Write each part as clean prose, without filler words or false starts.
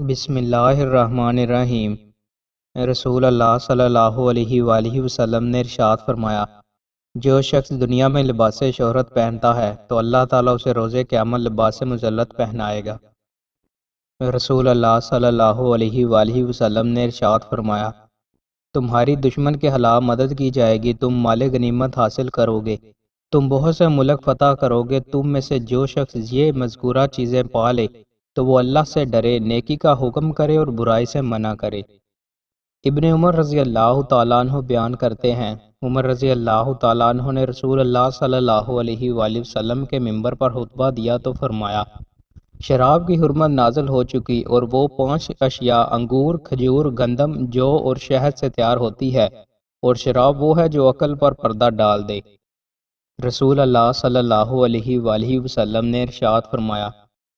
بسم اللہ الرحمن الرحیم۔ رسول اللہ صلی اللہ علیہ وآلہ وسلم نے ارشاد فرمایا، جو شخص دنیا میں لباس شہرت پہنتا ہے تو اللہ تعالیٰ اسے روز قیامت لباس مذلت پہنائے گا۔ رسول اللہ صلی اللہ علیہ وآلہ وسلم نے ارشاد فرمایا، تمہاری دشمن کے خلاف مدد کی جائے گی، تم مال غنیمت حاصل کرو گے، تم بہت سے ملک فتح کرو گے۔ تم میں سے جو شخص یہ مذکورہ چیزیں پا لے تو وہ اللہ سے ڈرے، نیکی کا حکم کرے اور برائی سے منع کرے۔ ابن عمر رضی اللہ تعالیٰ عنہ بیان کرتے ہیں، عمر رضی اللہ تعالیٰ عنہ نے رسول اللہ صلی اللہ علیہ وآلہ وسلم کے منبر پر خطبہ دیا تو فرمایا، شراب کی حرمت نازل ہو چکی اور وہ 5 اشیاء انگور، کھجور، گندم، جو اور شہد سے تیار ہوتی ہے، اور شراب وہ ہے جو عقل پر پردہ ڈال دے۔ رسول اللہ صلی اللہ علیہ وآلہ وسلم نے ارشاد فرمایا،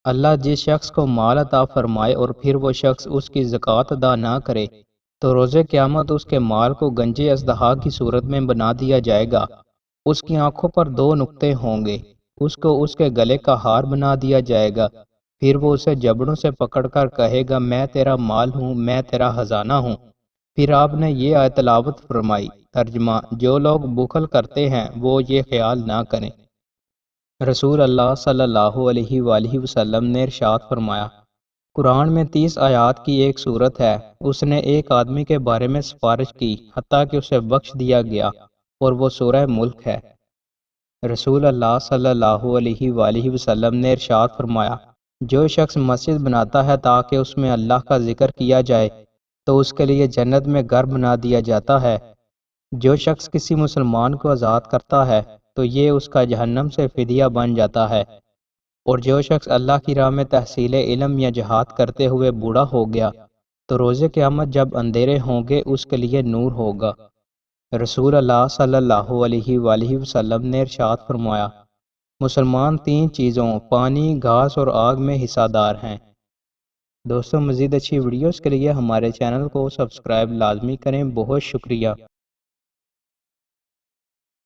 اللہ جس شخص کو مال عطا فرمائے اور پھر وہ شخص اس کی زکوٰۃ ادا نہ کرے تو روز قیامت اس کے مال کو گنجے اژدہا کی صورت میں بنا دیا جائے گا، اس کی آنکھوں پر 2 نقطے ہوں گے، اس کو اس کے گلے کا ہار بنا دیا جائے گا، پھر وہ اسے جبڑوں سے پکڑ کر کہے گا، میں تیرا مال ہوں، میں تیرا خزانہ ہوں۔ پھر آپ نے یہ آیت تلاوت فرمائی، ترجمہ، جو لوگ بخل کرتے ہیں وہ یہ خیال نہ کریں۔ رسول اللہ صلی اللہ علیہ وآلہ وسلم نے ارشاد فرمایا، قرآن میں 30 آیات کی ایک صورت ہے، اس نے ایک آدمی کے بارے میں سفارش کی حتیٰ کہ اسے بخش دیا گیا، اور وہ سورہ ملک ہے۔ رسول اللہ صلی اللہ علیہ وآلہ وسلم نے ارشاد فرمایا، جو شخص مسجد بناتا ہے تاکہ اس میں اللہ کا ذکر کیا جائے تو اس کے لیے جنت میں گھر بنا دیا جاتا ہے۔ جو شخص کسی مسلمان کو آزاد کرتا ہے تو یہ اس کا جہنم سے فدیہ بن جاتا ہے، اور جو شخص اللہ کی راہ میں تحصیل علم یا جہاد کرتے ہوئے بوڑھا ہو گیا تو روز قیامت جب اندھیرے ہوں گے اس کے لیے نور ہوگا۔ رسول اللہ صلی اللہ علیہ وآلہ وسلم نے ارشاد فرمایا، مسلمان 3 چیزوں پانی، گھاس اور آگ میں حصہ دار ہیں۔ دوستوں، مزید اچھی ویڈیوز کے لیے ہمارے چینل کو سبسکرائب لازمی کریں۔ بہت شکریہ۔